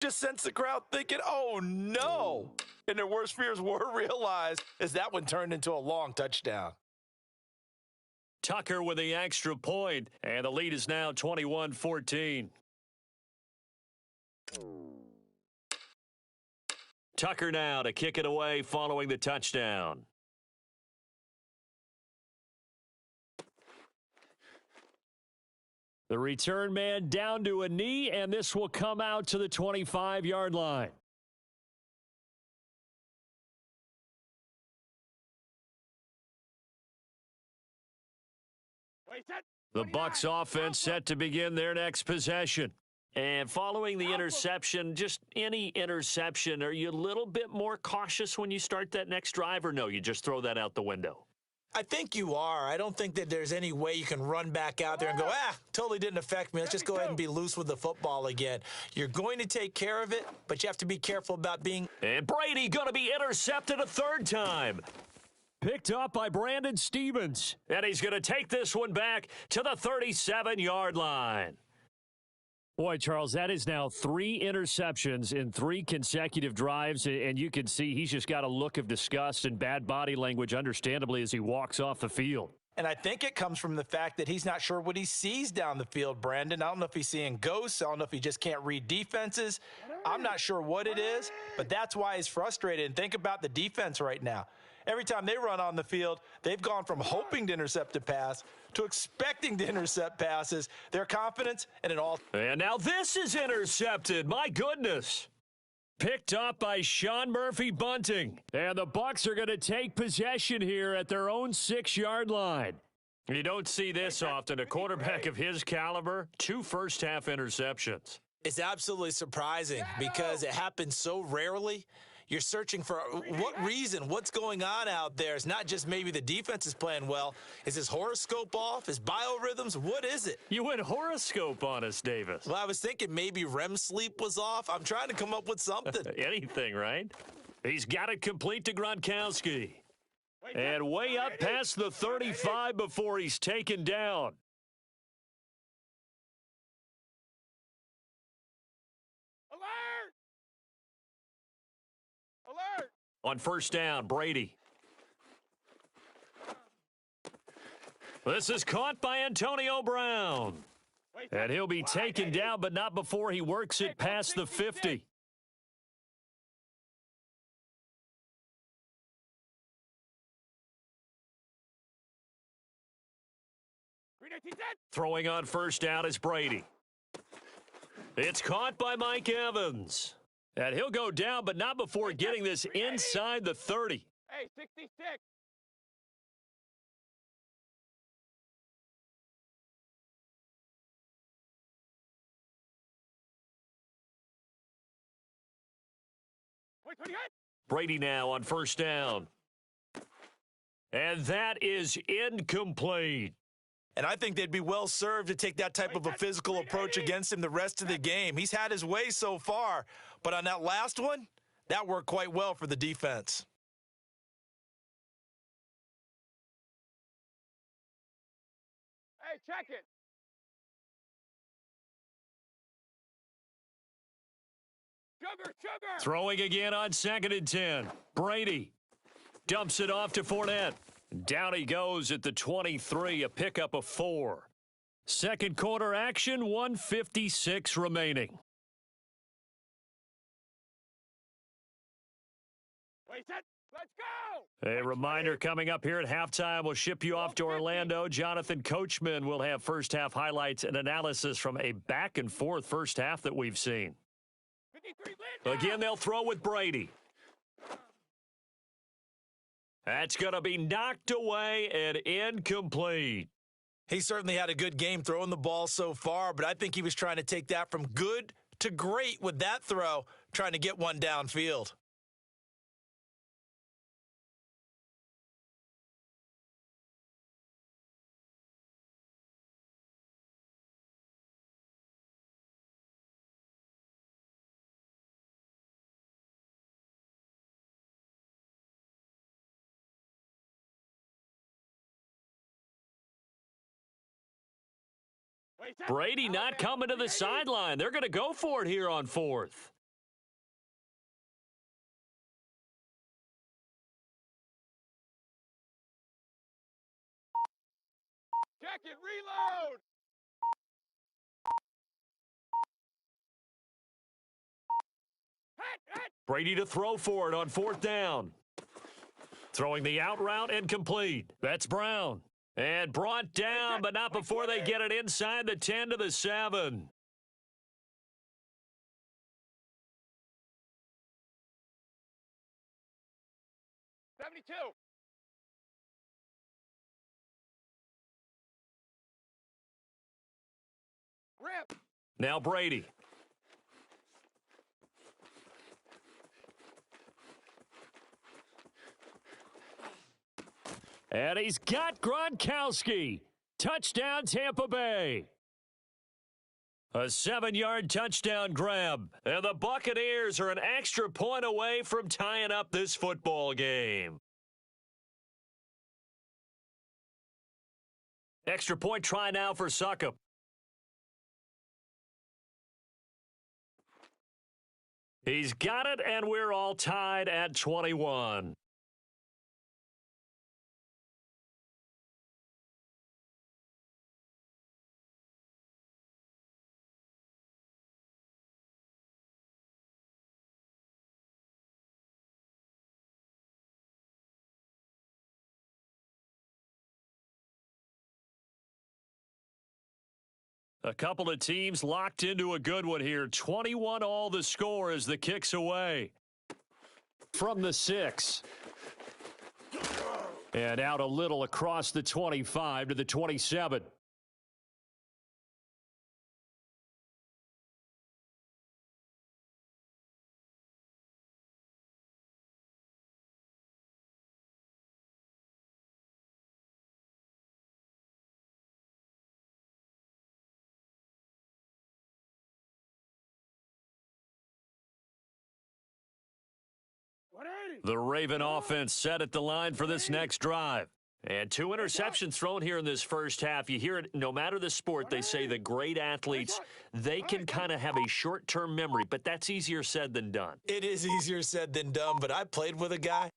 just sends the crowd thinking, oh, no. And their worst fears were realized as that one turned into a long touchdown. Tucker with the extra point, and the lead is now 21-14. Tucker now to kick it away following the touchdown. The return man down to a knee, and this will come out to the 25-yard line. The Bucs offense set to begin their next possession. And following the interception, just any interception, are you a little bit more cautious when you start that next drive, or no, you just throw that out the window? I think you are. I don't think that there's any way you can run back out there and go, totally didn't affect me. Let's just go ahead and be loose with the football again. You're going to take care of it, but you have to be careful about being... And Brady going to be intercepted a third time. Picked up by Brandon Stevens. And he's going to take this one back to the 37-yard line. Boy, Charles, that is now 3 interceptions in 3 consecutive drives, and you can see he's just got a look of disgust and bad body language, understandably, as he walks off the field. And I think it comes from the fact that he's not sure what he sees down the field, Brandon. I don't know if he's seeing ghosts. I don't know if he just can't read defenses. I'm not sure what it is, but that's why he's frustrated. And think about the defense right now. Every time they run on the field, they've gone from hoping to intercept a pass to expecting to intercept passes. Their confidence and it all. And now this is intercepted. My goodness. Picked up by Sean Murphy-Bunting. And the Bucs are going to take possession here at their own 6-yard line. You don't see this often. A quarterback of his caliber, 2 first-half interceptions. It's absolutely surprising because it happens so rarely. You're searching for what reason, what's going on out there. It's not just maybe the defense is playing well. Is his horoscope off? His biorhythms? What is it? You went horoscope on us, Davis. Well, I was thinking maybe REM sleep was off. I'm trying to come up with something. Anything, right? He's got it complete to Gronkowski. And way up past the 35 before he's taken down. On first down, Brady. This is caught by Antonio Brown. And he'll be taken down, but not before he works it past the 50. Throwing on first down is Brady. It's caught by Mike Evans. And he'll go down, but not before getting this inside the 30. Hey, 66. Brady now on first down. And that is incomplete. And I think they'd be well served to take that type of a physical approach against him the rest of the game. He's had his way so far, but on that last one, that worked quite well for the defense. Hey, check it. Sugar. Throwing again on 2nd and 10. Brady dumps it off to Fournette. Down he goes at the 23, a pickup of 4. Second quarter action, 1:56 remaining. Wait, set. Let's go. A reminder coming up here at halftime. We'll ship you off to Orlando. Jonathan Coachman will have first half highlights and analysis from a back and forth first half that we've seen. Again, they'll throw with Brady. That's going to be knocked away and incomplete. He certainly had a good game throwing the ball so far, but I think he was trying to take that from good to great with that throw, trying to get one downfield. Brady not coming to the sideline. They're going to go for it here on 4th. Check it. Reload. Hit. Brady to throw for it on 4th down. Throwing the out route and complete. That's Brown. And brought down, but not before they get it inside the 10 to the 7. $72. Rip. Now Brady. And he's got Gronkowski. Touchdown, Tampa Bay. A 7-yard touchdown grab. And the Buccaneers are an extra point away from tying up this football game. Extra point try now for Succop. He's got it, and we're all tied at 21. A couple of teams locked into a good one here. 21 all the score as the kick's away. From the 6. And out a little across the 25 to the 27. The Raven offense set at the line for this next drive. And 2 interceptions thrown here in this first half. You hear it, no matter the sport, they say the great athletes, they can kind of have a short-term memory, but that's easier said than done. It is easier said than done, but I played with a guy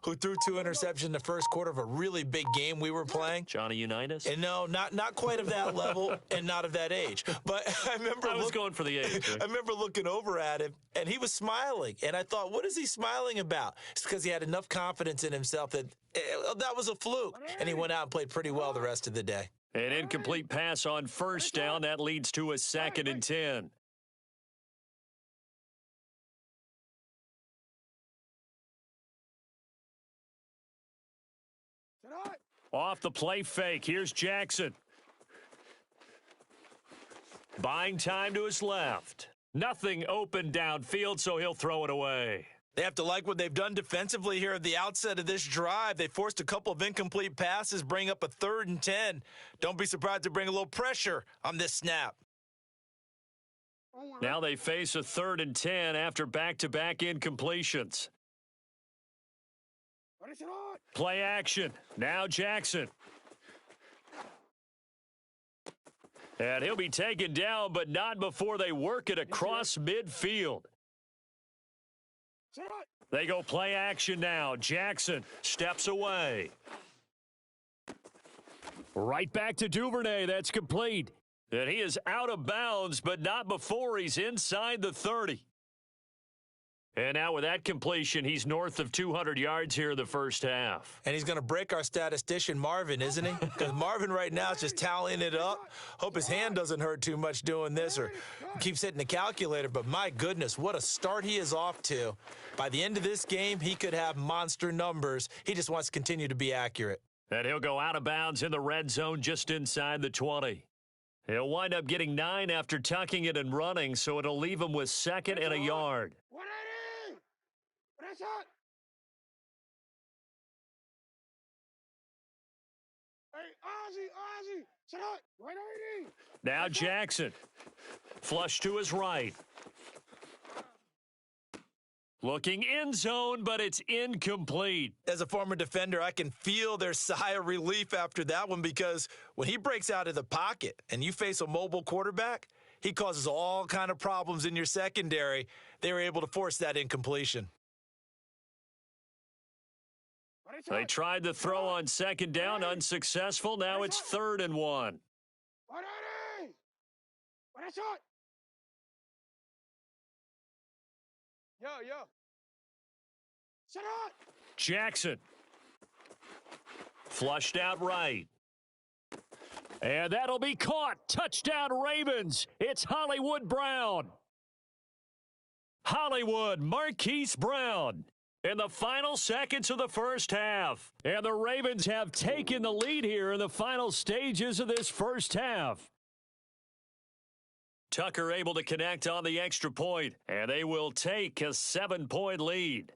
who threw 2 interceptions in the first quarter of a really big game we were playing. Johnny Unitas? And no, not quite of that level and not of that age. But I was going for the age. Right? I remember looking over at him, and he was smiling. And I thought, what is he smiling about? It's because he had enough confidence in himself that that was a fluke. And he went out and played pretty well the rest of the day. An incomplete pass on first down. That leads to a 2nd and 10. Off the play fake. Here's Jackson. Buying time to his left. Nothing open downfield, so he'll throw it away. They have to like what they've done defensively here at the outset of this drive. They forced a couple of incomplete passes, bring up a 3rd and 10. Don't be surprised to bring a little pressure on this snap. Now they face a 3rd and 10 after back-to-back incompletions. Play action. Now Jackson. And he'll be taken down, but not before they work it across midfield. They go play action now. Jackson steps away. Right back to Duvernay. That's complete. And he is out of bounds, but not before he's inside the 30. And now with that completion, he's north of 200 yards here in the first half. And he's going to break our statistician, Marvin, isn't he? Because Marvin right now is just tallying it up. Hope his hand doesn't hurt too much doing this or keeps hitting the calculator. But my goodness, what a start he is off to. By the end of this game, he could have monster numbers. He just wants to continue to be accurate. And he'll go out of bounds in the red zone just inside the 20. He'll wind up getting 9 after tucking it and running, so it'll leave him with 2nd and a yard. Now Jackson. Flush to his right. Looking end zone, but it's incomplete. As a former defender, I can feel their sigh of relief after that one because when he breaks out of the pocket and you face a mobile quarterback, he causes all kind of problems in your secondary. They were able to force that incompletion. They tried the throw on second down, unsuccessful. Now it's 3rd and 1. Jackson. Flushed out right. And that'll be caught. Touchdown Ravens. It's Hollywood Brown. Hollywood Marquise Brown in the final seconds of the first half. And the Ravens have taken the lead here in the final stages of this first half. Tucker able to connect on the extra point, and they will take a 7-point lead.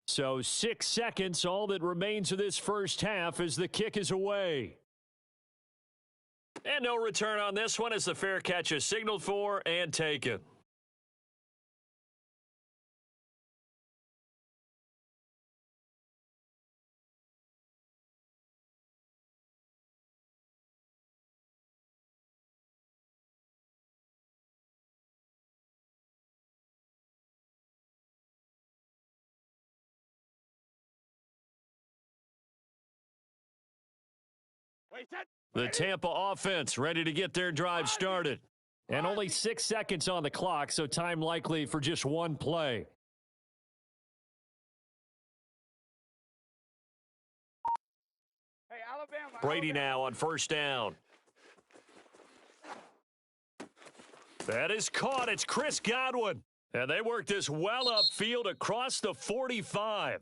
So 6 seconds, all that remains of this first half as the kick is away. And no return on this one as the fair catch is signaled for and taken. The Tampa offense ready to get their drive started. And only 6 seconds on the clock, so time likely for just one play. Hey, Alabama. Brady now on first down. That is caught. It's Chris Godwin. And they work this well upfield across the 45.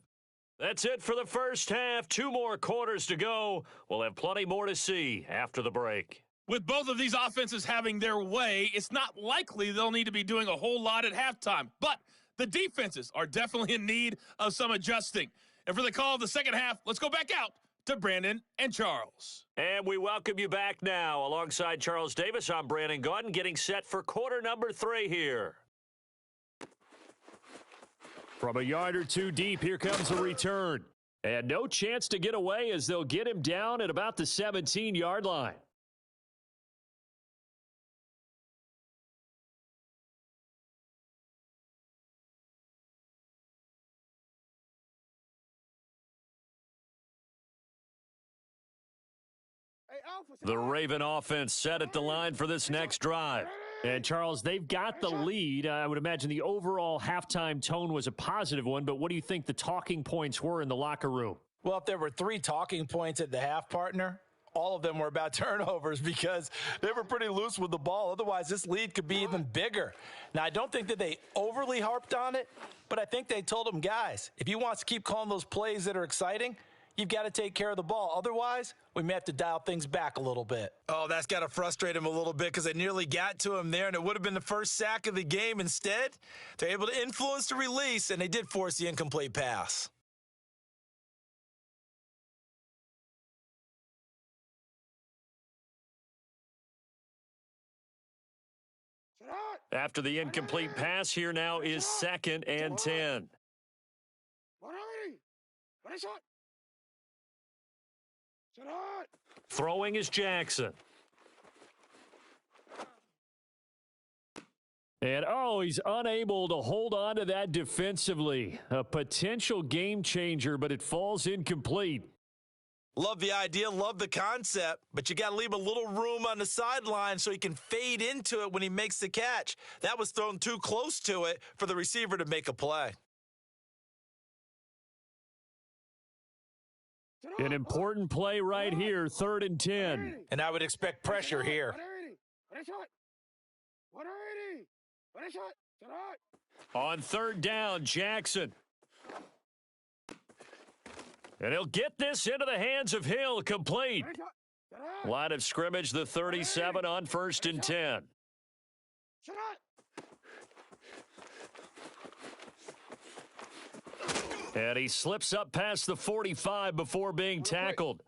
That's it for the first half. 2 more quarters to go. We'll have plenty more to see after the break. With both of these offenses having their way, it's not likely they'll need to be doing a whole lot at halftime. But the defenses are definitely in need of some adjusting. And for the call of the second half, let's go back out to Brandon and Charles. And we welcome you back now. Alongside Charles Davis, I'm Brandon Gaudin, getting set for quarter number 3 here. From a yard or 2 deep, here comes a return. And no chance to get away as they'll get him down at about the 17-yard line. The Raven offense set at the line for this next drive. And, Charles, they've got the lead. I would imagine the overall halftime tone was a positive one, but what do you think the talking points were in the locker room? Well, if there were 3 talking points at the half, partner, all of them were about turnovers because they were pretty loose with the ball. Otherwise, this lead could be even bigger. Now, I don't think that they overly harped on it, but I think they told them, guys, if you want to keep calling those plays that are exciting, you've got to take care of the ball. Otherwise, we may have to dial things back a little bit. Oh, that's got to frustrate him a little bit because they nearly got to him there, and it would have been the first sack of the game. Instead, they're able to influence the release, and they did force the incomplete pass. After the incomplete pass, here now is 2nd and 10. Throwing is Jackson. And, he's unable to hold on to that defensively. A potential game changer, but it falls incomplete. Love the idea, love the concept, but you got to leave a little room on the sideline so he can fade into it when he makes the catch. That was thrown too close to it for the receiver to make a play. An important play right here, 3rd and 10. And I would expect pressure here. On 3rd down, Jackson. And he'll get this into the hands of Hill, complete. Line of scrimmage, the 37 on 1st and 10. And he slips up past the 45 before being tackled.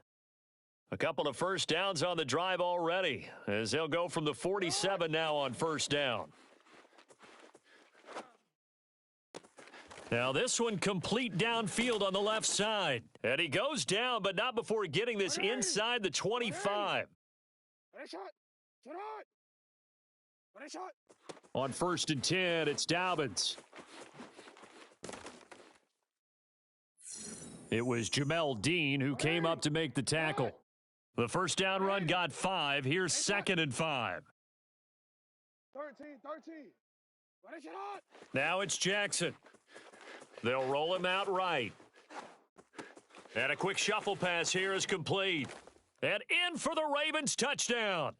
A couple of first downs on the drive already, as they'll go from the 47 now on 1st down. Now this one complete downfield on the left side. And he goes down, but not before getting this inside the 25. On 1st and 10, it's Dobbins. It was Jamel Dean who came up to make the tackle. The first down run got 5. Here's 2nd and 5. 13. Finish it on. Now it's Jackson. They'll roll him out right. And a quick shuffle pass here is complete. And in for the Ravens touchdown.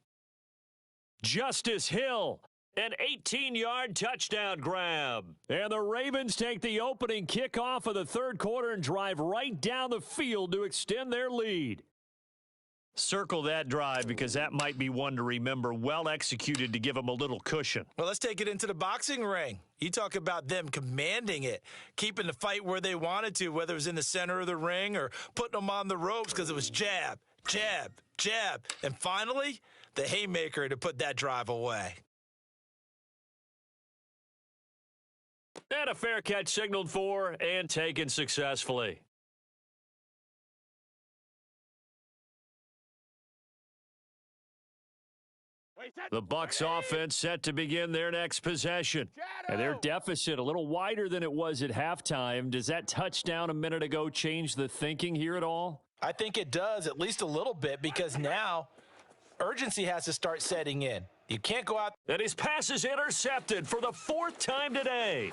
Justice Hill, an 18-yard touchdown grab. And the Ravens take the opening kickoff of the third quarter and drive right down the field to extend their lead. Circle that drive because that might be one to remember. Well executed to give them a little cushion. Well, let's take it into the boxing ring. You talk about them commanding it, keeping the fight where they wanted to, whether it was in the center of the ring or putting them on the ropes because it was jab, jab, jab. And finally, the haymaker to put that drive away. And a fair catch signaled for and taken successfully. The Bucs offense set to begin their next possession. And their deficit a little wider than it was at halftime. Does that touchdown a minute ago change the thinking here at all? I think it does, at least a little bit, because now urgency has to start setting in. You can't go out. And his pass is intercepted for the 4th time today.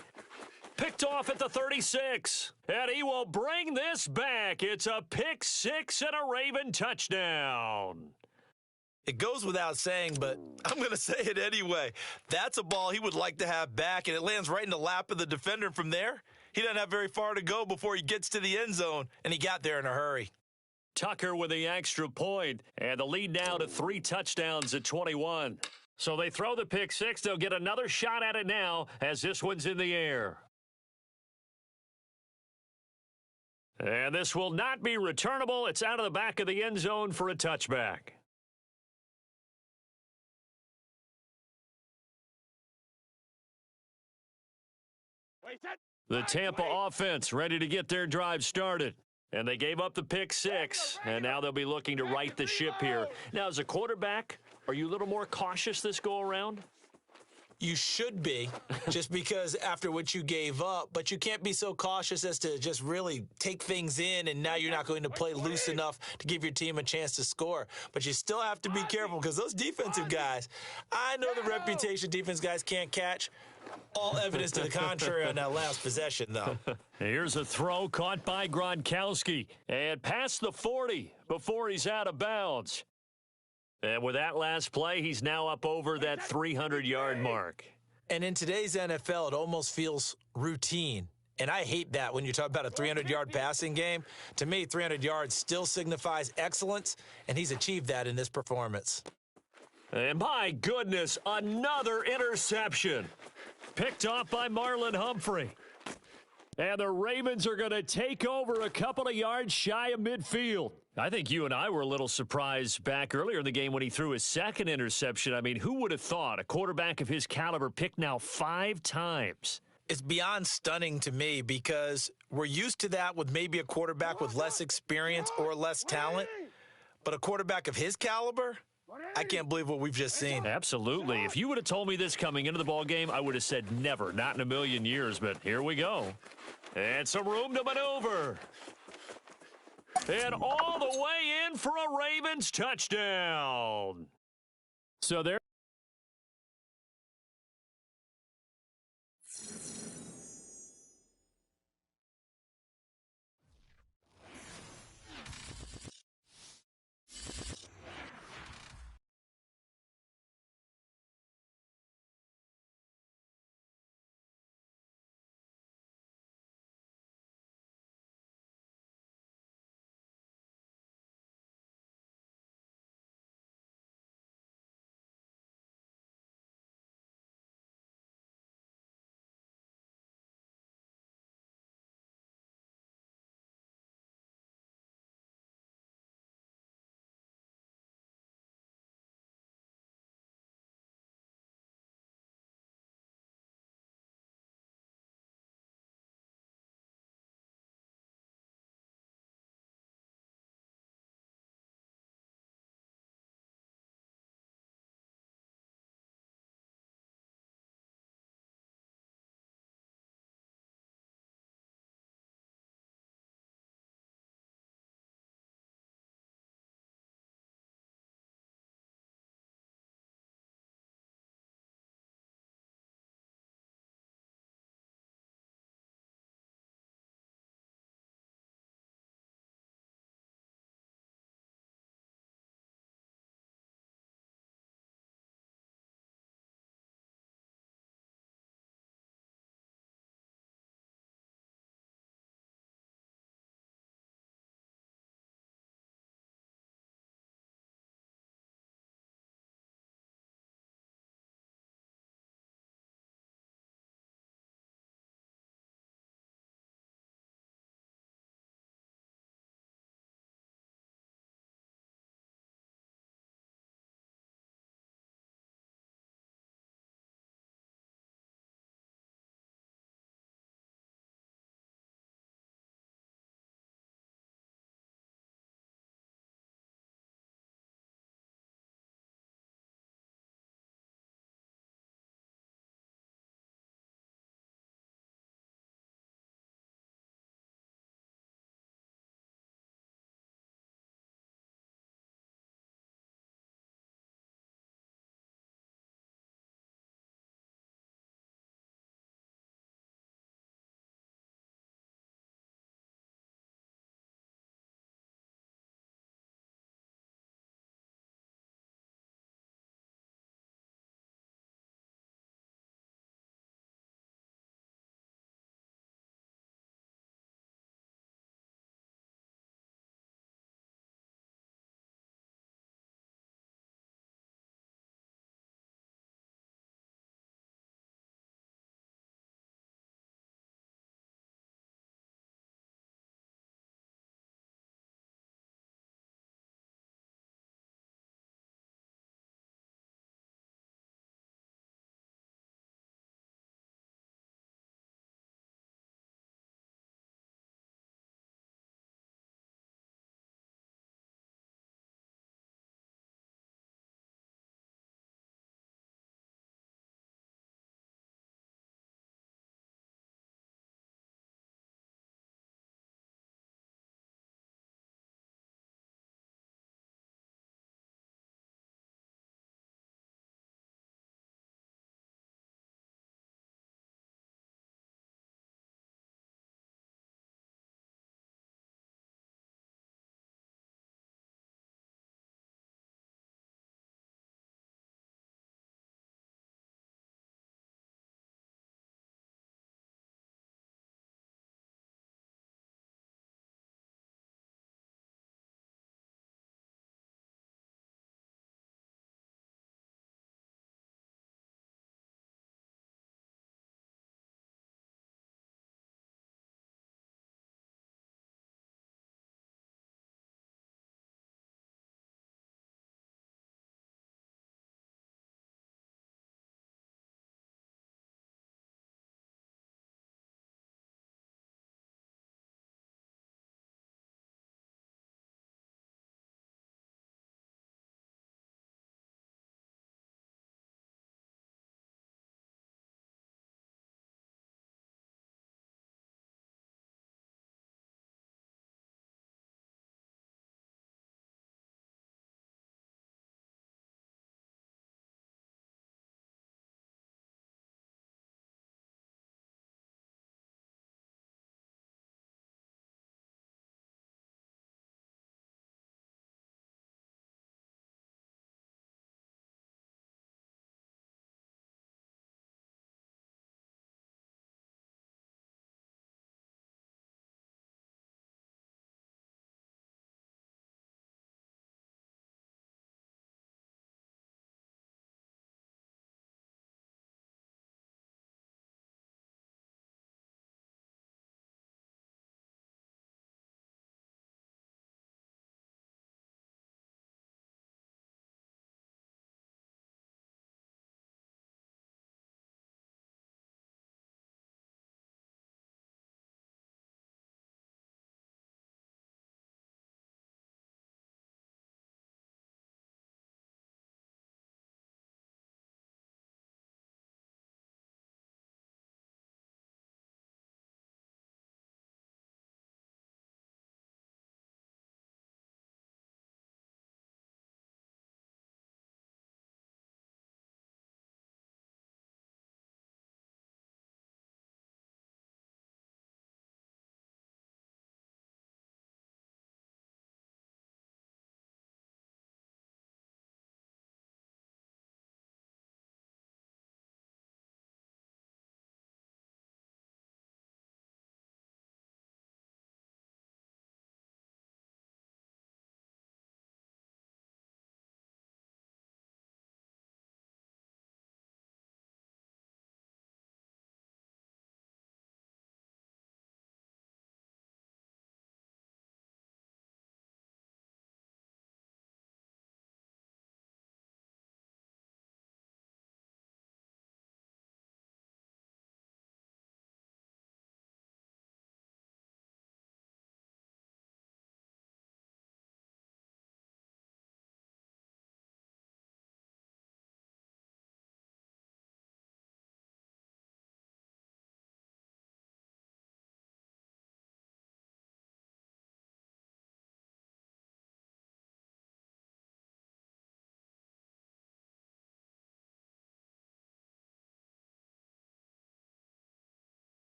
Picked off at the 36. And he will bring this back. It's a pick 6 and a Raven touchdown. It goes without saying, but I'm going to say it anyway. That's a ball he would like to have back, and it lands right in the lap of the defender from there. He doesn't have very far to go before he gets to the end zone, and he got there in a hurry. Tucker with the extra point, and the lead now to 3 touchdowns at 21. So they throw the pick 6. They'll get another shot at it now as this one's in the air. And this will not be returnable. It's out of the back of the end zone for a touchback. The Tampa offense ready to get their drive started. And they gave up the pick 6, and now they'll be looking to right the ship here. Now, as a quarterback, are you a little more cautious this go-around? You should be, just because after what you gave up, but you can't be so cautious as to just really take things in, and now you're not going to play loose enough to give your team a chance to score. But you still have to be careful because those defensive guys, I know the reputation defense guys can't catch. All evidence to the contrary on that last possession, though. Here's a throw caught by Gronkowski and past the 40 before he's out of bounds. And with that last play, he's now up over that 300-yard mark. And in today's NFL, it almost feels routine. And I hate that when you talk about a 300-yard passing game. To me, 300 yards still signifies excellence, and he's achieved that in this performance. And my goodness, another interception. Picked off by Marlon Humphrey. And the Ravens are going to take over a couple of yards shy of midfield. I think you and I were a little surprised back earlier in the game when he threw his 2nd interception. I mean, who would have thought a quarterback of his caliber picked now 5 times? It's beyond stunning to me because we're used to that with maybe a quarterback with less experience or less talent. But a quarterback of his caliber, I can't believe what we've just seen. Absolutely. If you would have told me this coming into the ball game, I would have said never, not in a million years. But here we go. And some room to maneuver. And all the way in for a Ravens touchdown. So there.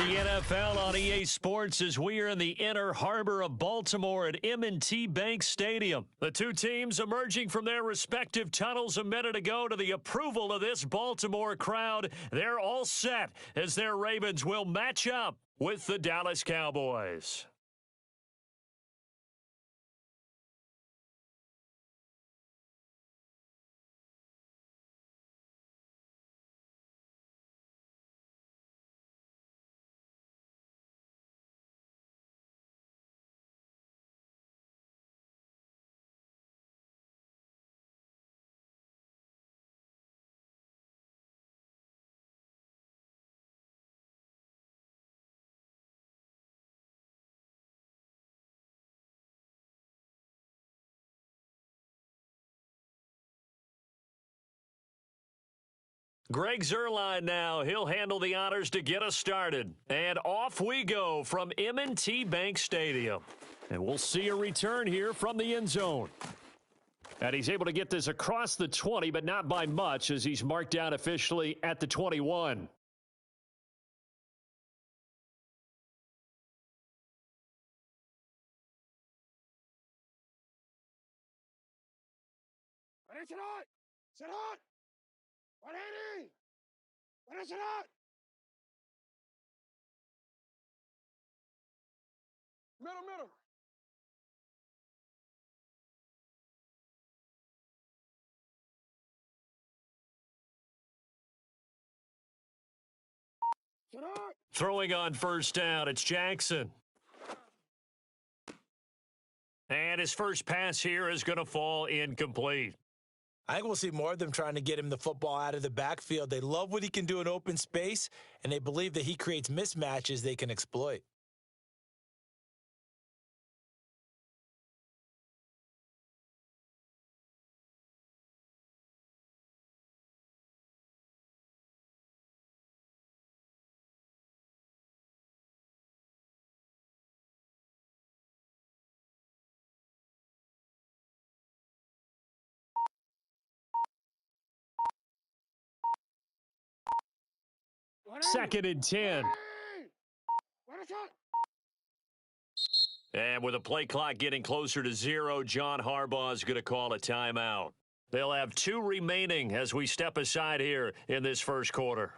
the NFL on EA Sports as we are in the inner harbor of Baltimore at M&T Bank Stadium. The two teams emerging from their respective tunnels a minute ago to the approval of this Baltimore crowd. They're all set as their Ravens will match up with the Dallas Cowboys. Greg Zuerlein now. He'll handle the honors to get us started. And off we go from M&T Bank Stadium. And we'll see a return here from the end zone. And he's able to get this across the 20, but not by much as he's marked down officially at the 21. Sit hot! Sit hot! 180! Sit hot! Middle. Sit hot! Throwing on first down, it's Jackson. And his first pass here is going to fall incomplete. I think we'll see more of them trying to get him the football out of the backfield. They love what he can do in open space, and they believe that he creates mismatches they can exploit. Second and 10. And with the play clock getting closer to 0, John Harbaugh is going to call a timeout. They'll have 2 remaining as we step aside here in this first quarter.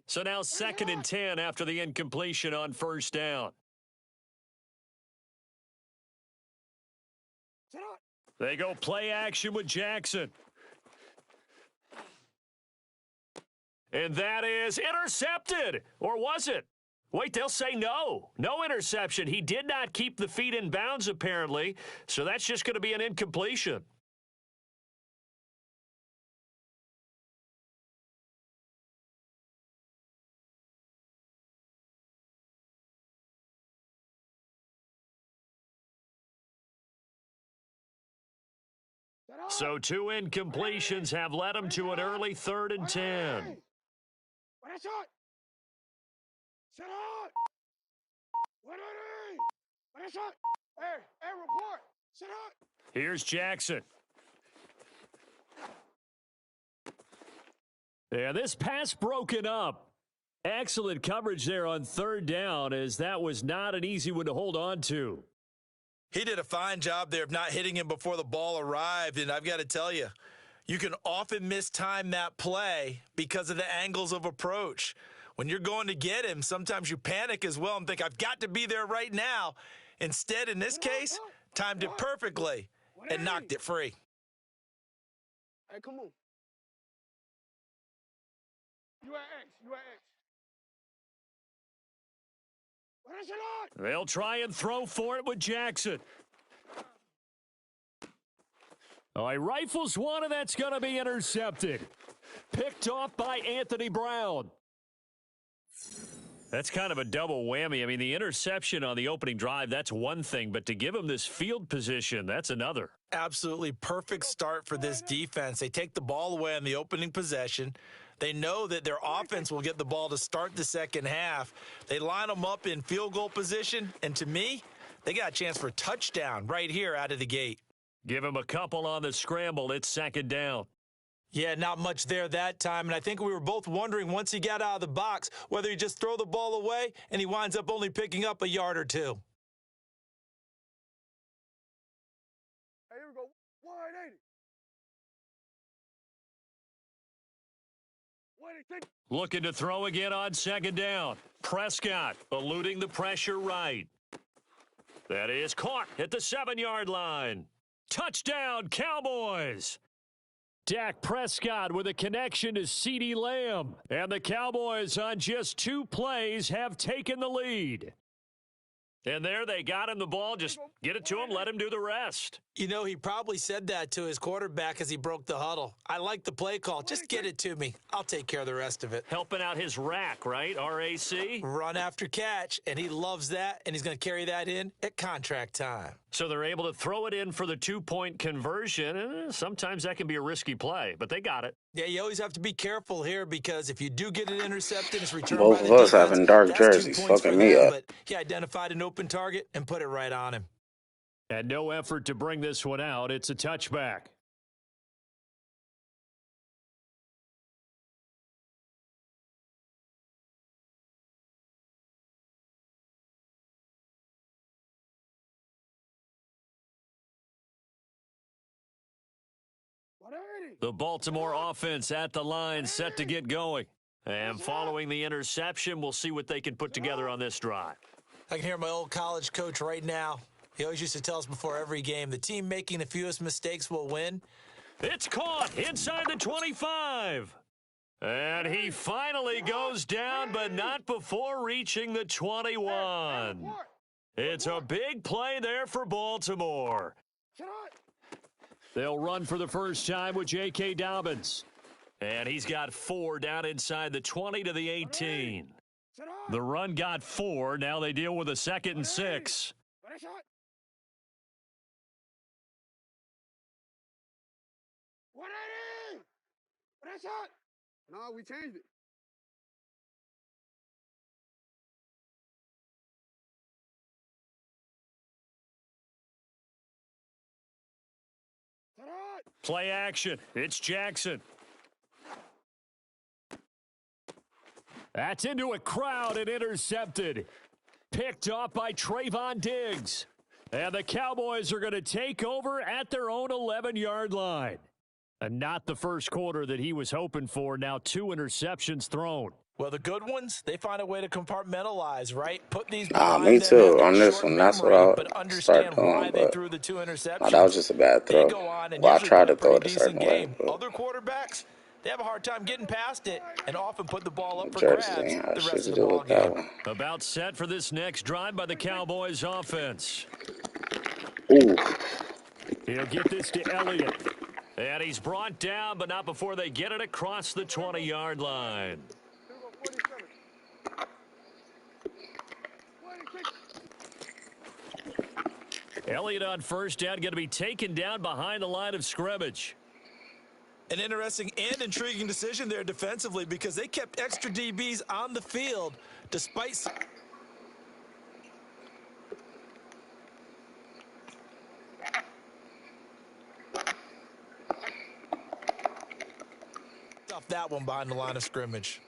So now second and 10 after the incompletion on first down. They go play action with Jackson. And that is intercepted. Or was it? Wait, they'll say no. No interception. He did not keep the feet in bounds, apparently. So that's just going to be an incompletion. So 2 incompletions have led him to an early 3rd and 10. Here's Jackson. Yeah, this pass broken up. Excellent coverage there on 3rd down, as that was not an easy one to hold on to. He did a fine job there of not hitting him before the ball arrived, and I've got to tell you, you can often mistime that play because of the angles of approach. When you're going to get him, sometimes you panic as well and think, I've got to be there right now. Instead, in this case, timed it perfectly and knocked it free. Hey, come on. You at X. They'll try and throw for it with Jackson. Oh, he rifles one, and that's going to be intercepted. Picked off by Anthony Brown. That's kind of a double whammy. I mean, the interception on the opening drive, that's one thing, but to give him this field position, that's another. Absolutely perfect start for this defense. They take the ball away on the opening possession. They know that their offense will get the ball to start the second half. They line them up in field goal position, and to me, they got a chance for a touchdown right here out of the gate. Give him a couple on the scramble. It's second down. Yeah, not much there that time, and I think we were both wondering once he got out of the box whether he just throw the ball away and he winds up only picking up a yard or two. Hey, here we go. 180. 186. Looking to throw again on second down. Prescott eluding the pressure right. That is caught at the 7-yard line. Touchdown, Cowboys! Dak Prescott with a connection to CeeDee Lamb. And the Cowboys on just 2 plays have taken the lead. And there they got him the ball. Just get it to him, let him do the rest. You know, he probably said that to his quarterback as he broke the huddle. I like the play call. Just get it to me. I'll take care of the rest of it. Helping out his rack, right? RAC? Run after catch, and he loves that, and he's going to carry that in at contract time. So they're able to throw it in for the 2-point conversion. Sometimes that can be a risky play, but they got it. Yeah, you always have to be careful here because if you do get it intercepted, it's returned Both by of the us defense. having dark That's jerseys 2 points fucking for me them, up. but he identified an open target and put it right on him. And no effort to bring this one out. It's a touchback. The Baltimore offense at the line, set to get going. And following the interception, we'll see what they can put together on this drive. I can hear my old college coach right now. He always used to tell us before every game, the team making the fewest mistakes will win. It's caught inside the 25. And he finally goes down, but not before reaching the 21. It's a big play there for Baltimore. They'll run for the first time with J.K. Dobbins. And he's got 4 down inside the 20 to the 18. The run got 4. Now they deal with a 2nd and 6. No, we changed it. Play action. It's Jackson. That's into a crowd and intercepted. Picked off by Trayvon Diggs. And the Cowboys are going to take over at their own 11-yard line. And not the first quarter that he was hoping for. Now 2 interceptions thrown. Well, the good ones, they find a way to compartmentalize, right? Put these Me too. On this one, that's what I'll but start understand doing. why they But threw the 2 interceptions. no, that was just a bad They throw. go on and Well, I usually tried play to throw it a pretty certain decent way, game. but Other quarterbacks, they have a hard time getting past it and often put the ball up the for jerseys grabs ain't had the shit rest to of the do ball with that game. one. About set for this next drive by the Cowboys offense. Ooh, He'll get this to Elliott. And he's brought down, but not before they get it across the 20-yard line. Elliott on first down, going to be taken down behind the line of scrimmage. An interesting and intriguing decision there defensively because they kept extra DBs on the field despite off that one behind the line of scrimmage.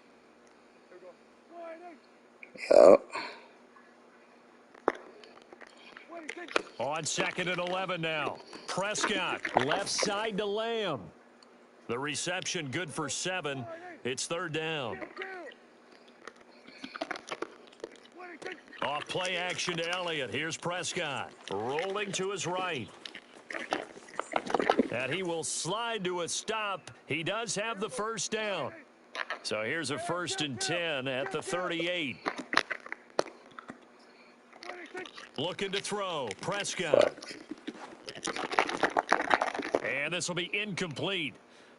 yep. On 2nd and 11 now. Prescott, left side to Lamb. The reception good for 7. It's 3rd down. Off play action to Elliott. Here's Prescott. Rolling to his right. And he will slide to a stop. He does have the first down. So here's a 1st and 10 at the 38. Looking to throw. Prescott. And this will be incomplete.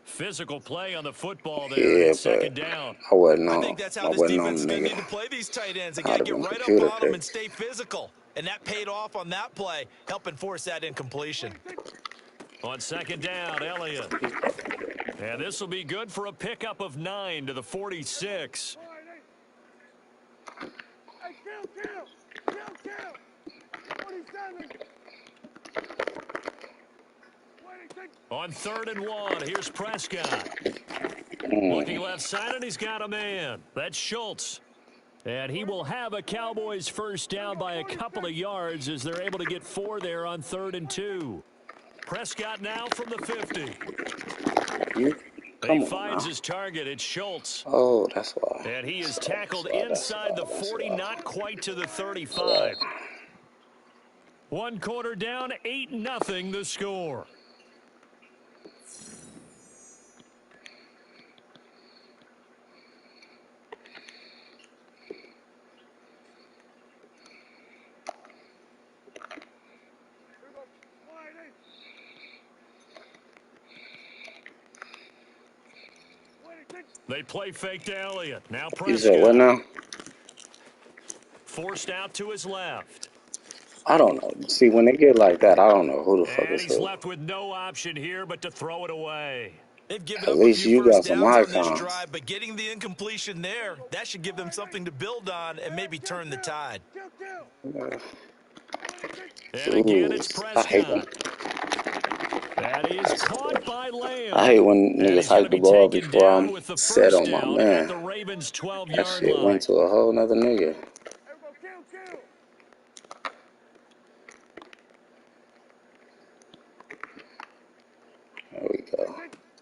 Physical play on the football there. Yeah, It's but 2nd down. I wasn't I on. think that's how I this wasn't on defense is the going to need nigga. to play these tight ends. They I'd got to have get been right computer up on them and picked. stay physical. And that paid off on that play, helping force that incompletion. On 2nd down, Elliott. And this will be good for a pickup of 9 to the 46. Hey, kill. 47. On 3rd and 1, here's Prescott. Looking left side, and he's got a man. That's Schultz. And he will have a Cowboys first down by a couple of yards as they're able to get 4 there on 3rd and 2. Prescott now from the 50. He finds his target. It's Schultz. Oh, that's why. And he is tackled inside the 40, not quite to the 35. 1 quarter down, 8-0 the score. They play fake to Elliott. Now You said what Prescott. now? Forced out to his left. I don't know. See, when they get like that, I don't know who the fuck And is he's who. left with no option here but to throw it away. They've given At up a least few you got first some downs on this icons. drive, but getting the incompletion there, that should give them something to build on and maybe turn the tide. And again, it's I hate them. Prescott. That is caught by Lamb. I hate when And niggas he's going hype to the be ball taken before down I'm with the set first on my down at the man. Ravens' That 12-yard shit line. went to a whole nother nigga. Kill. There we go.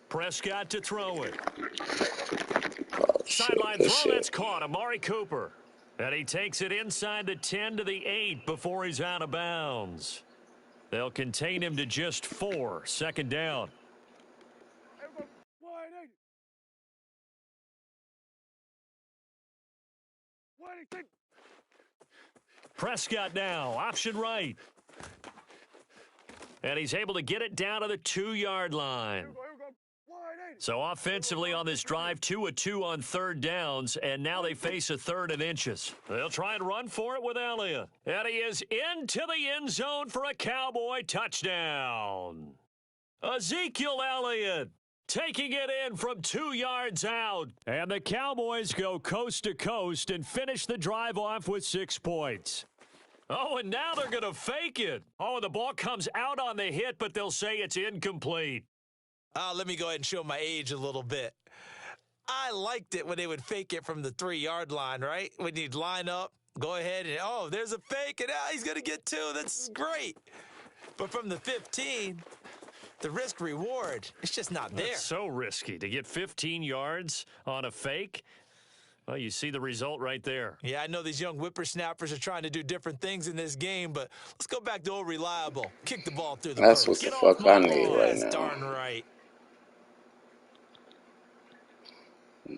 Prescott to throw it. Oh, shit. Sideline Good throw, shit. that's caught. Amari Cooper. And he takes it inside the 10 to the 8 before he's out of bounds. They'll contain him to just 4. 2nd down. Prescott now, option right. And he's able to get it down to the 2-yard line. So offensively on this drive, 2 of 2 on 3rd downs, and now they face a 3rd and inches. They'll try and run for it with Elliott. And he is into the end zone for a Cowboy touchdown. Ezekiel Elliott taking it in from 2 yards out. And the Cowboys go coast to coast and finish the drive off with 6 points. Oh, and now they're going to fake it. Oh, and the ball comes out on the hit, but they'll say it's incomplete. Let me go ahead and show my age a little bit. I liked it when they would fake it from the 3-yard line, right? When you'd line up, go ahead and, oh, there's a fake, and he's going to get 2. That's great. But from the 15, the risk reward, it's just not there. That's so risky to get 15 yards on a fake. Well, you see the result right there. Yeah, I know these young whippersnappers are trying to do different things in this game, but let's go back to old reliable. Kick the ball through the That's post. what the fuck I need right That's now. darn right.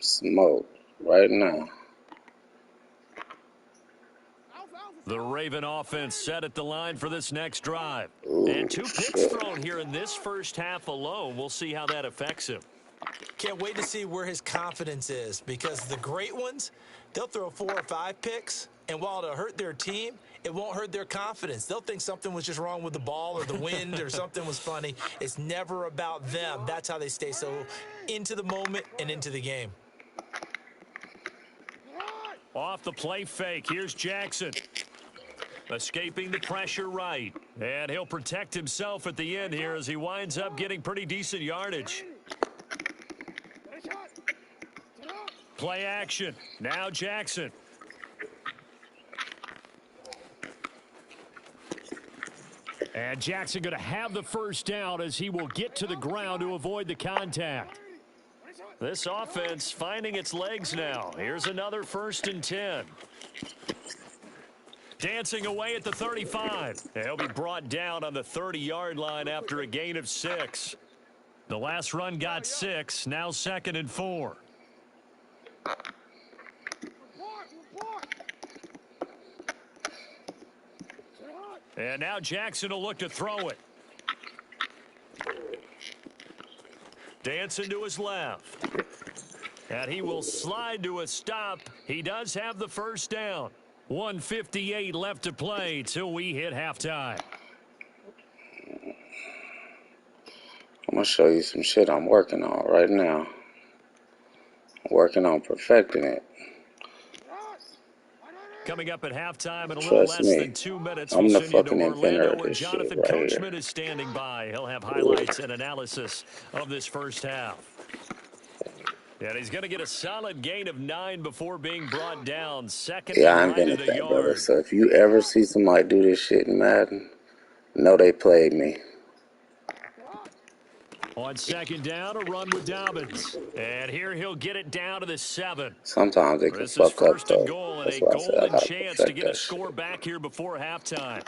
Smoke right now. The Raven offense set at the line for this next drive. Ooh, And 2 picks shit. thrown here in this first half alone. We'll see how that affects him. Can't wait to see where his confidence is, because the great ones, they'll throw 4 or 5 picks, and while it'll hurt their team, it won't hurt their confidence. They'll think something was just wrong with the ball or the wind or something was funny. It's never about them. That's how they stay so into the moment and into the game. Off the play fake, here's Jackson. Escaping the pressure right. And he'll protect himself at the end here as he winds up getting pretty decent yardage. Play action. Now Jackson. And Jackson going to have the first down as he will get to the ground to avoid the contact. This offense finding its legs now. Here's another 1st and 10. Dancing away at the 35. He'll be brought down on the 30-yard line after a gain of 6. The last run got 6. Now 2nd and 4. And now Jackson will look to throw it. Dancing to his left. And he will slide to a stop. He does have the first down. 1:58 left to play till we hit halftime. gonna show you some shit I'm working on right now. Working on perfecting it. Coming up at halftime in a little Trust less than me. 2 minutes, we'll I'm the send you to fucking inventor Orlando of where this shit Jonathan right here. Coachman is standing by. He'll have highlights and analysis of this first half. And he's going to get a solid gain of 9 before being brought down. Second Yeah, and I right invented at a that, brother. yard. So if you ever see somebody do this shit in Madden, know they played me. On second down, a run with Dobbins. And here he'll get it down to the 7. Sometimes they can This is fuck up, first and though. goal and That's a why I said I golden gotta chance to perfect get a that score shit. back here before halftime.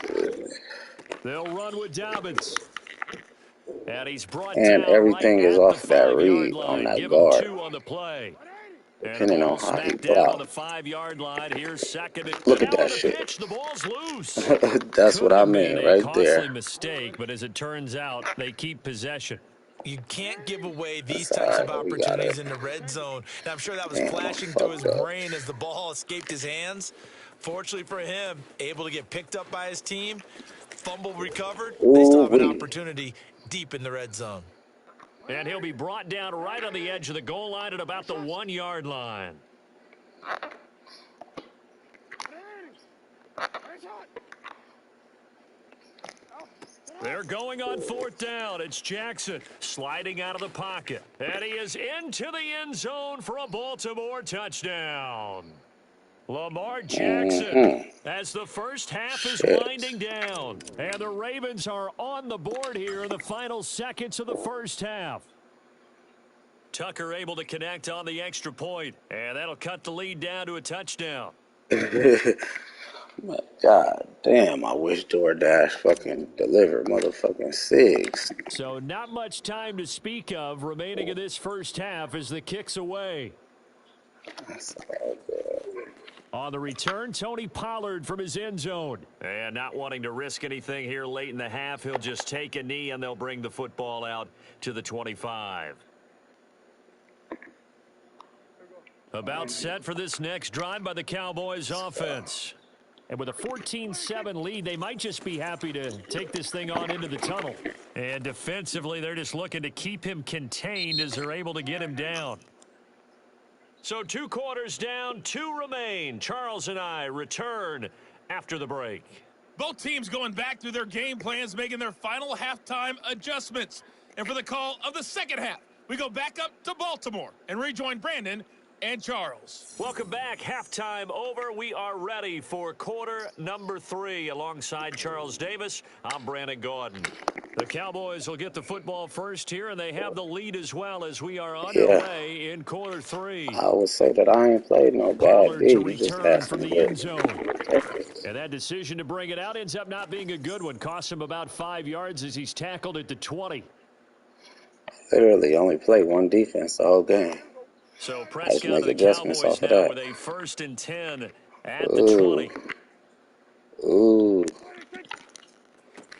They'll run with Dobbins. And he's brought And down right everything is at the off of that 5-yard read on line. that Give him guard, 2 on the play. And the depending on ball how he smacked down on the block. 5-yard line. Here's second. Look at Now on that the shit. pitch, the ball's loose. That's what Could I have been mean a right costly there. mistake, but as it turns out, they keep possession. You can't give away these That's types of alright. We got it. opportunities in the red zone. And I'm sure that was Damn, I flashing through his fucked up. brain as the ball escaped his hands. Fortunately for him, able to get picked up by his team, fumble recovered. They still have an Ooh-wee. opportunity deep in the red zone. And he'll be brought down right on the edge of the goal line at about the 1-yard line. They're going on fourth down. It's Jackson sliding out of the pocket. And he is into the end zone for a Baltimore touchdown. Lamar Jackson as the first half is Shit. winding down. And the Ravens are on the board here in the final seconds of the first half. Tucker able to connect on the extra point, and that'll cut the lead down to a touchdown. God damn, I wish DoorDash fucking delivered motherfucking 6. So not much time to speak of remaining in this first half as the kick's away. That's all good. On the return, Tony Pollard from his end zone. And not wanting to risk anything here late in the half, he'll just take a knee and they'll bring the football out to the 25. About set for this next drive by the Cowboys offense. And with a 14-7 lead, they might just be happy to take this thing on into the tunnel. And defensively, they're just looking to keep him contained as they're able to get him down. So 2 quarters down, 2 remain. Charles and I return after the break. Both teams going back through their game plans, making their final halftime adjustments. And for the call of the second half, we go back up to Baltimore and rejoin Brandon and Charles. Welcome back. Halftime over. We are ready for quarter number 3. Alongside Charles Davis, I'm Brandon Gordon. The Cowboys will get the football first here, and they have the lead as well as we are underway in quarter 3. I would say that I ain't played no bad Pollard D. to You just return asked from me the end to zone. Texas. And that decision to bring it out ends up not being a good one. Costs him about 5 yards as he's tackled at the 20. Literally only played one defense the whole game. So I just Prescott make of the adjustments Cowboys off of now that. with a 1st and 10 at the Ooh. 20. Ooh.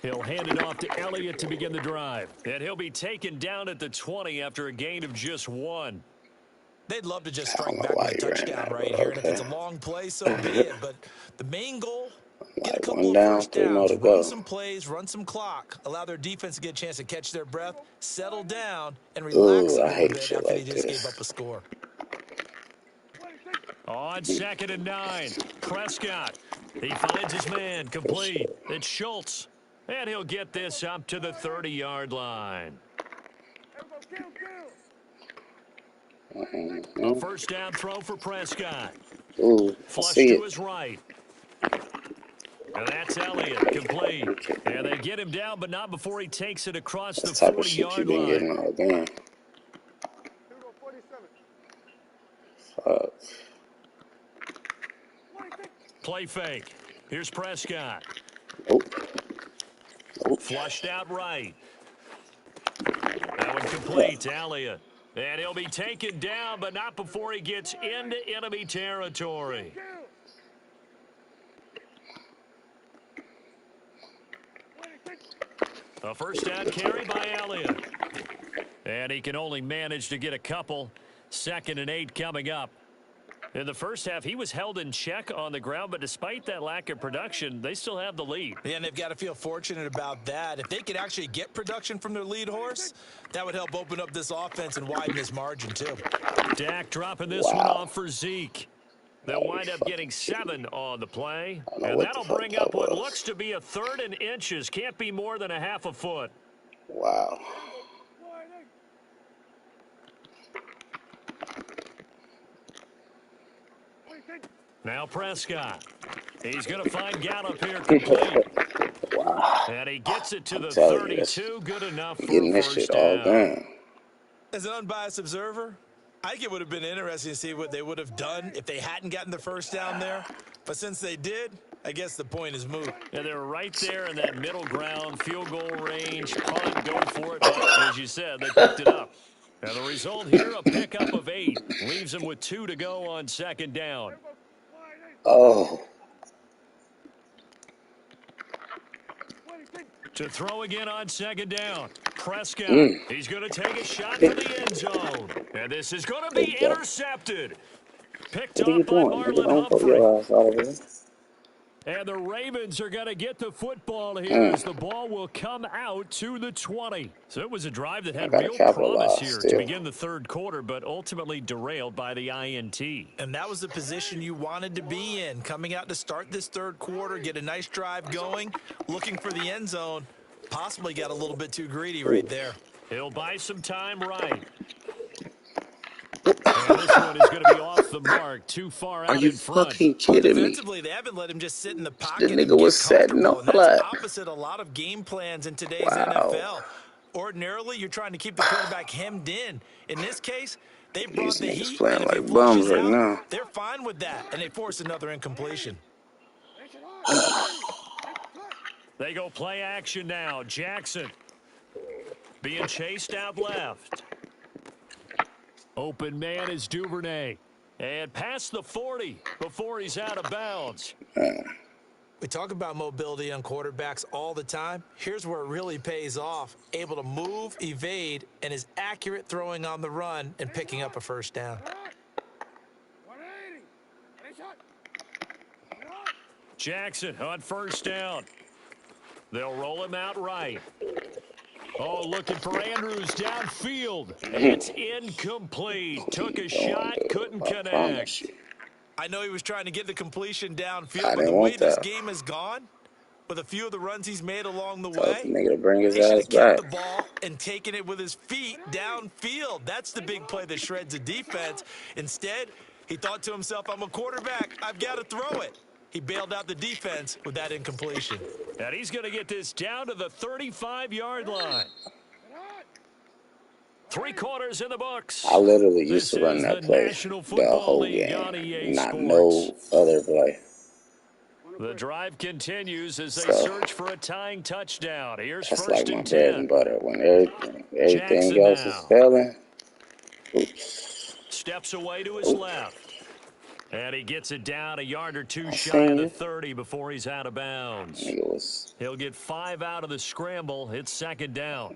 He'll hand it off to Elliott to begin the drive. And he'll be taken down at the 20 after a gain of just 1. They'd love to just I don't strike know back why with a you ran touchdown that, right but here. And if it's okay. a long play, so be it. But the main goal, get a Like couple 1 of down, first 3 more downs, to run go. some plays, run some clock, allow their defense to get a chance to catch their breath, settle down, and relax Ooh, a I little hate bit shit after they like just gave up this. a score. On 2nd and 9, Prescott. He finds his man complete. It's Schultz. And he'll get this up to the 30-yard line. A first down throw for Prescott. Ooh, I Flush see to it. his right. And that's Elliott, complete. And they get him down, but not before he takes it across the That's the type of shit you 40-yard been line. getting all game. Fuck. Play fake. Here's Prescott. Nope. Nope. Flushed out right. That one complete to Elliott. And he'll be taken down, but not before he gets into enemy territory. A first down carry by Elliott. And he can only manage to get a couple. 2nd and 8 coming up. In the first half, he was held in check on the ground, but despite that lack of production, they still have the lead. Yeah, and they've got to feel fortunate about that. If they could actually get production from their lead horse, that would help open up this offense and widen this margin, too. Dak dropping this one off for Zeke. They'll wind up getting 7 on the play, and that'll bring up what looks to be a 3rd and inches. Can't be more than a half a foot. Wow. Now Prescott. He's going to find Gallup here complete. Wow. And he gets it to the you, 32. Good enough for getting a this first shit all down. done. As an unbiased observer, I think it would have been interesting to see what they would have done if they hadn't gotten the first down there. But since they did, I guess the point is moot. And they're right there in that middle ground, field goal range, punt, go for it. But as you said, they picked it up. And the result here, a pickup of 8. Leaves them with 2 to go on 2nd down. Oh. To throw again on 2nd down. Prescott. He's going to take a shot for the end zone. And this is going to be intercepted. Picked up by Marlon Humphrey. And the Ravens are going to get the football here as the ball will come out to the 20. So it was a drive that had real promise here to begin the 3rd quarter, but ultimately derailed by the INT. And that was the position you wanted to be in, coming out to start this 3rd quarter, get a nice drive going, looking for the end zone. Possibly got a little bit too greedy right there. He'll buy some time right. And this one is going to be off the mark, too far out in front. Are you fucking kidding me? Defensively, they haven't let him just sit in the pocket. The nigga was setting up and that's opposite a lot of game plans in today's NFL. Ordinarily, you're trying to keep the quarterback hemmed in. In this case, they brought the heat, playing and if like it bums flushes right out, now. they're fine with that, and they force another incompletion. They go play action now. Jackson being chased out left. Open man is Duvernay. And past the 40 before he's out of bounds. We talk about mobility on quarterbacks all the time. Here's where it really pays off. Able to move, evade, and is accurate throwing on the run and picking up a first down. Jackson on first down. They'll roll him out right. Oh, looking for Andrews downfield. It's incomplete. Took a shot, couldn't connect. I know he was trying to get the completion downfield, but the way this game has gone, with a few of the runs he's made along the way, he should have kept the ball and taken it with his feet downfield. That's the big play that shreds a defense. Instead, he thought to himself, I'm a quarterback. I've got to throw it. He bailed out the defense with that incompletion. And he's going to get this down to the 35-yard line. 3 quarters in the books. I literally used to run that play the whole game, not no other play. The drive continues as they search for a tying touchdown. Here's that's first like my and 10. bread and butter. When everything else is failing, steps away to his left. And he gets it down a yard or 2 shy of the 30 before he's out of bounds. He'll get 5 out of the scramble. It's 2nd down.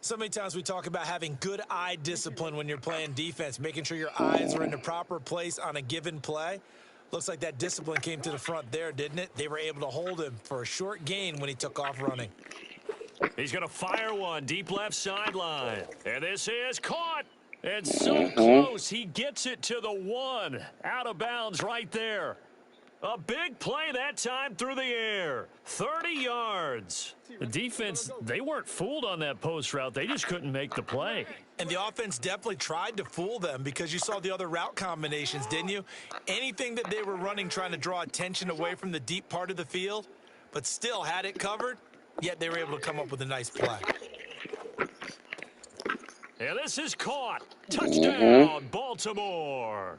So many times we talk about having good eye discipline when you're playing defense, making sure your eyes are in the proper place on a given play. Looks like that discipline came to the front there, didn't it? They were able to hold him for a short gain when he took off running. He's going to fire one deep left sideline. And this is caught. And so close, he gets it to the 1. Out of bounds right there. A big play that time through the air. 30 yards. The defense, they weren't fooled on that post route. They just couldn't make the play. And the offense definitely tried to fool them because you saw the other route combinations, didn't you? Anything that they were running trying to draw attention away from the deep part of the field, but still had it covered, yet they were able to come up with a nice play. And this is caught. Touchdown, Baltimore.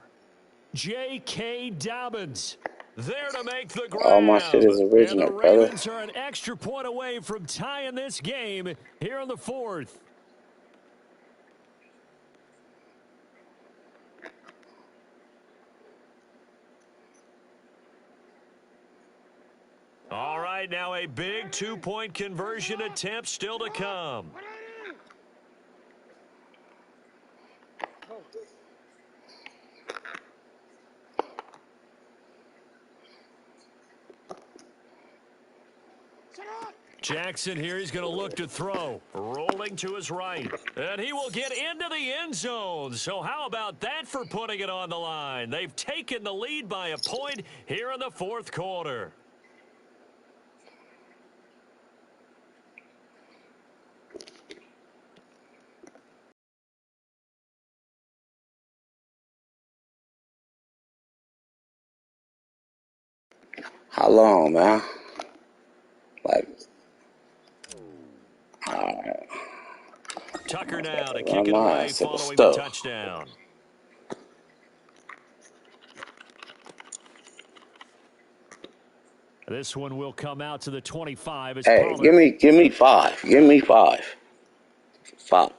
J.K. Dobbins there to make the grab. All my shit is original, and the Ravens are an extra point away from tying this game here in the 4th. All right, now a big 2-point conversion attempt still to come. Jackson here, he's going to look to throw. Rolling to his right. And he will get into the end zone. So how about that for putting it on the line? They've taken the lead by a point here in the fourth quarter. How long, man? Like, alright. Tucker now to Run kick it my away ass to the following the stove. touchdown. This one will come out to the 25 as Hey, Pollard. give me 5. Give me 5. 5.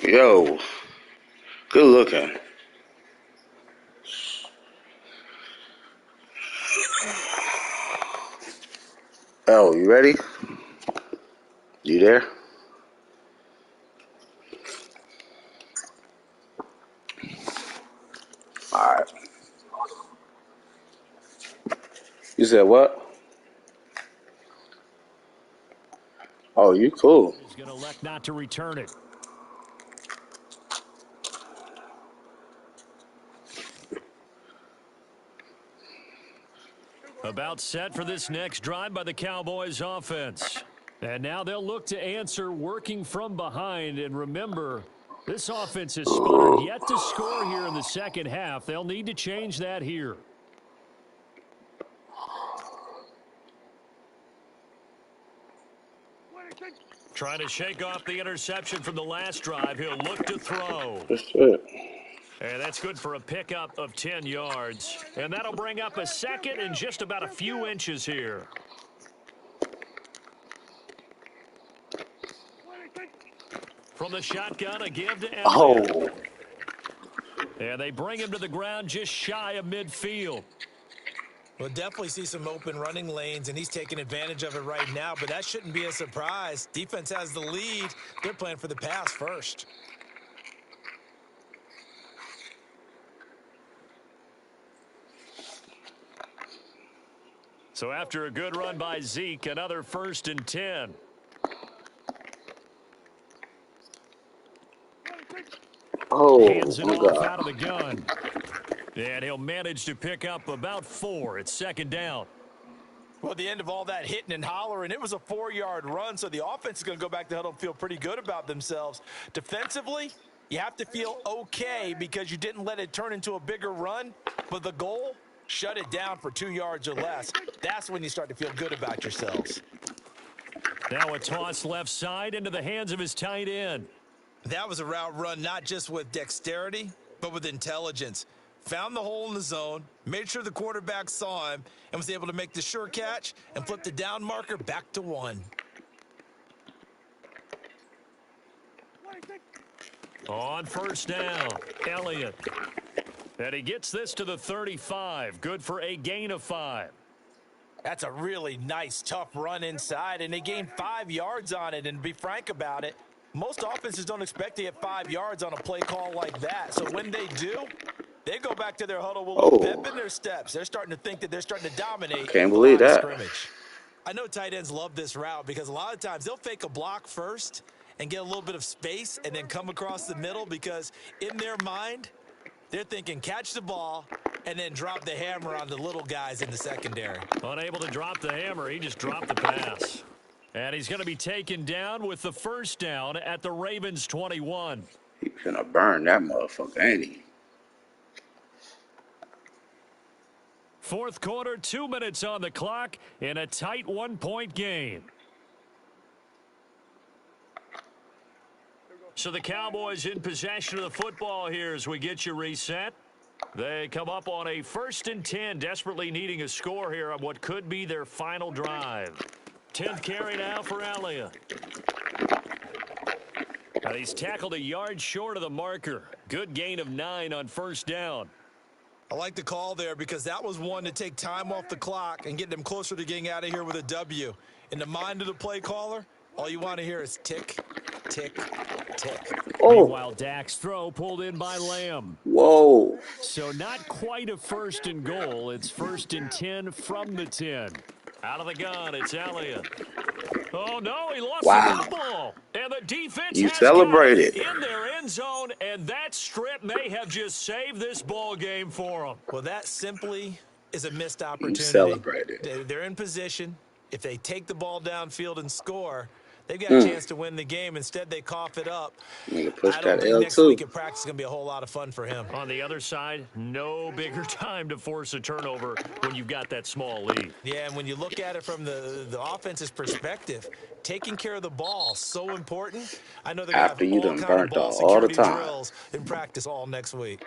Yo, good looking. Oh, you ready? You there? All right. You said what? Oh, you cool. He's going to elect not to return it. About set for this next drive by the Cowboys offense. And now they'll look to answer working from behind. And remember, this offense has sputtered yet to score here in the second half. They'll need to change that here. Trying to shake off the interception from the last drive. He'll look to throw. That's it. And that's good for a pickup of 10 yards. And that'll bring up a second and just about a few inches here. From the shotgun, a give to Elliott. Oh, And they bring him to the ground just shy of midfield. We'll definitely see some open running lanes, and he's taking advantage of it right now, but that shouldn't be a surprise. Defense has the lead. They're playing for the pass first. So after a good run by Zeke, another 1st and 10. oh, Hands it my off God. out of the gun. And he'll manage to pick up about 4. It's 2nd down. Well, the end of all that hitting and hollering, it was a 4-yard run, so the offense is going to go back to huddle and feel pretty good about themselves. Defensively, you have to feel okay because you didn't let it turn into a bigger run, but the goal, shut it down for 2 yards or less. That's when you start to feel good about yourselves. Now a toss left side into the hands of his tight end. That was a route run not just with dexterity, but with intelligence. Found the hole in the zone, made sure the quarterback saw him, and was able to make the sure catch and flip the down marker back to 1. On 1st down, Elliott. And he gets this to the 35. Good for a gain of 5. That's a really nice, tough run inside, and they gained 5 yards on it. And to be frank about it, most offenses don't expect to get 5 yards on a play call like that. So when they do, they go back to their huddle with a little pep in their steps. They're starting to think that they're starting to dominate Can't the believe line of that. scrimmage. I know tight ends love this route because a lot of times they'll fake a block first and get a little bit of space and then come across the middle because in their mind, they're thinking catch the ball and then drop the hammer on the little guys in the secondary. Unable to drop the hammer, he just dropped the pass. And he's going to be taken down with the 1st down at the Ravens 21. He finna burn that motherfucker, ain't he? 4th quarter, 2 minutes on the clock in a tight 1-point game. So the Cowboys in possession of the football here as we get you reset. They come up on a 1st and 10, desperately needing a score here on what could be their final drive. 10th carry now for Elliott. And he's tackled a yard short of the marker. Good gain of 9 on 1st down. I like the call there because that was one to take time off the clock and get them closer to getting out of here with a W. In the mind of the play caller, all you want to hear is tick, tick, tick. Oh, Meanwhile, Dak's throw pulled in by Lamb. whoa. So not quite a 1st and goal. It's 1st and 10 from the 10. Out of the gun, it's Elliott. Oh, no, he lost the football. And the defense You has celebrated. got it in their end zone, and that strip may have just saved this ball game for them. Well, that simply is a missed opportunity. You celebrated. They're in position. If they take the ball downfield and score, they've got a chance to win the game. Instead, they cough it up. Nigga push I don't that think L next too. week at practice is going to be a whole lot of fun for him. On the other side, no bigger time to force a turnover when you've got that small lead. Yeah, and when you look at it from the offense's perspective, taking care of the ball so important. I know they're going After to you have all done kind of burnt ball all the security time. drills in practice all next week.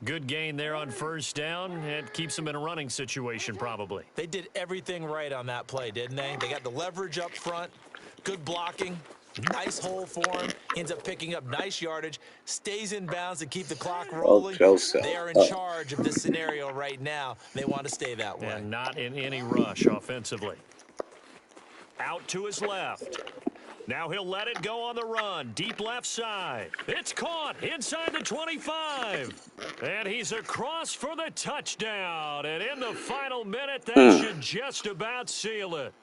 Good gain there on 1st down. It keeps them in a running situation probably. They did everything right on that play, didn't they? They got the leverage up front, good blocking, Nice hole for him. Ends up picking up nice yardage. Stays in bounds to keep the clock Woke rolling. yourself They are in up. charge of this scenario right now. They want to stay that way. And not in any rush offensively. Out to his left. Now he'll let it go on the run. Deep left side. It's caught inside the 25. And he's across for the touchdown. And in the final minute, that should just about seal it.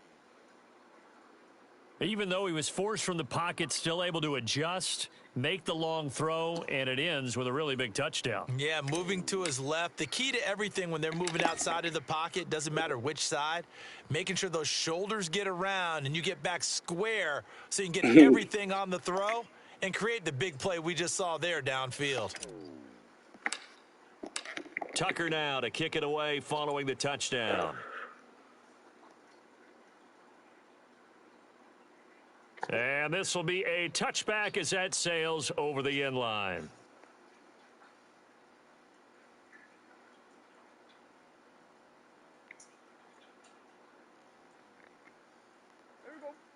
Even though he was forced from the pocket, still able to adjust, make the long throw, and it ends with a really big touchdown. Yeah, moving to his left. The key to everything when they're moving outside of the pocket, doesn't matter which side, making sure those shoulders get around and you get back square so you can get everything on the throw and create the big play we just saw there downfield. Tucker now to kick it away following the touchdown. And this will be a touchback as that sails over the end line.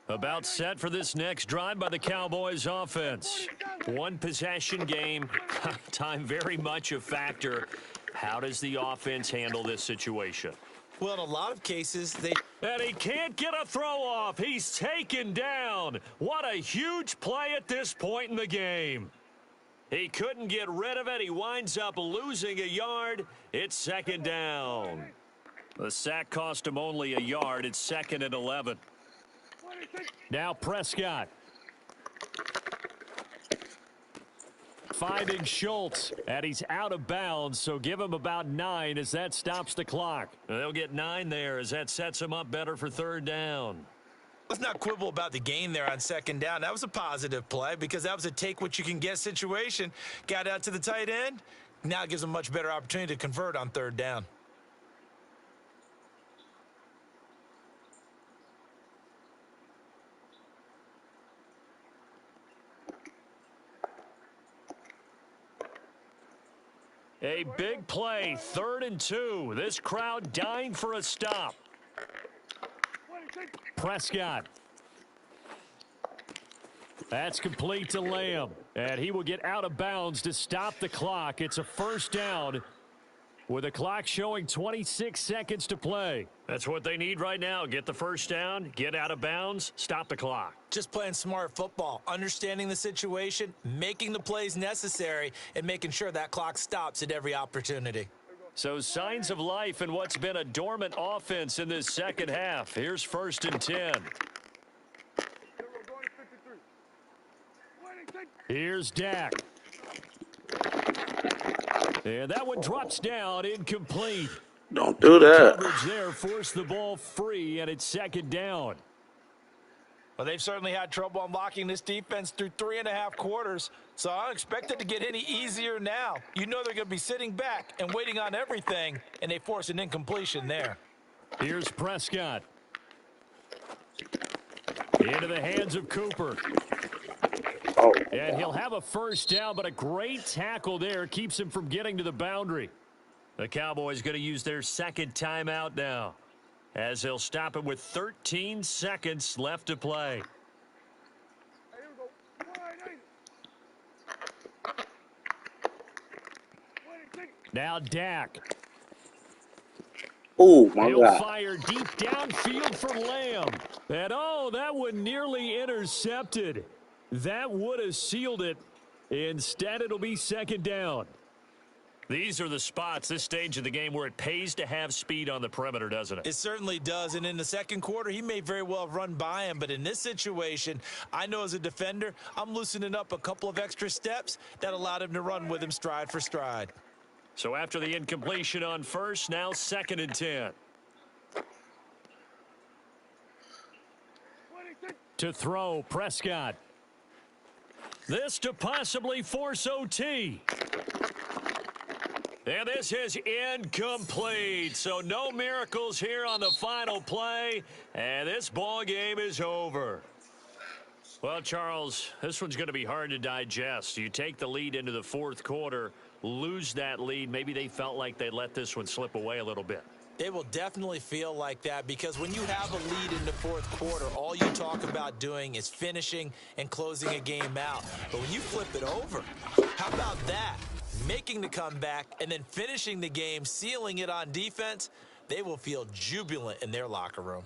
About set for this next drive by the Cowboys offense. One possession game. Time very much a factor. How does the offense handle this situation? Well, in a lot of cases, And he can't get a throw off. He's taken down. What a huge play at this point in the game. He couldn't get rid of it. He winds up losing a yard. It's second down. The sack cost him only a yard. It's 2nd and 11. Now Prescott. Finding Schultz, and he's out of bounds, so give him about 9 as that stops the clock. They'll get 9 there as that sets him up better for 3rd down. let's not quibble about the gain there on 2nd down. That was a positive play because that was a take-what-you-can-get situation. Got out to the tight end. Now it gives them a much better opportunity to convert on 3rd down. A big play, 3rd and 2. This crowd dying for a stop. Prescott. That's complete to Lamb. And he will get out of bounds to stop the clock. It's a 1st down with the clock showing 26 seconds to play. That's what they need right now. Get the 1st down, get out of bounds, stop the clock. Just playing smart football, understanding the situation, making the plays necessary, and making sure that clock stops at every opportunity. So signs of life in what's been a dormant offense in this 2nd half. Here's 1st and 10. Here's Dak. And that one drops down, incomplete. Don't do that. Coverage there forced the ball free, and it's 2nd down. Well, they've certainly had trouble unlocking this defense through 3.5 quarters, so I don't expect it to get any easier now. You know they're going to be sitting back and waiting on everything, and they force an incompletion there. Here's Prescott. Into the hands of Cooper. Oh, And he'll have a 1st down, but a great tackle there keeps him from getting to the boundary. The Cowboys going to use their 2nd timeout now, as they'll stop it with 13 seconds left to play. Now Dak. oh my He'll God. fire deep downfield for Lamb. And oh, that one nearly intercepted. That would have sealed it. Instead, it'll be 2nd down. These are the spots, this stage of the game, where it pays to have speed on the perimeter, doesn't it? It certainly does, and in the 2nd quarter, he may very well have run by him, but in this situation, I know as a defender, I'm loosening up a couple of extra steps that allowed him to run with him stride for stride. So after the incompletion on 1st, now 2nd and 10. To throw, Prescott. This to possibly force OT. And this is incomplete. So no miracles here on the final play. And this ball game is over. Well, Charles, this one's going to be hard to digest. You take the lead into the 4th quarter, lose that lead. Maybe they felt like they let this one slip away a little bit. They will definitely feel like that because when you have a lead in the fourth quarter, all you talk about doing is finishing and closing a game out. But when you flip it over, how about that? Making the comeback and then finishing the game, sealing it on defense, they will feel jubilant in their locker room.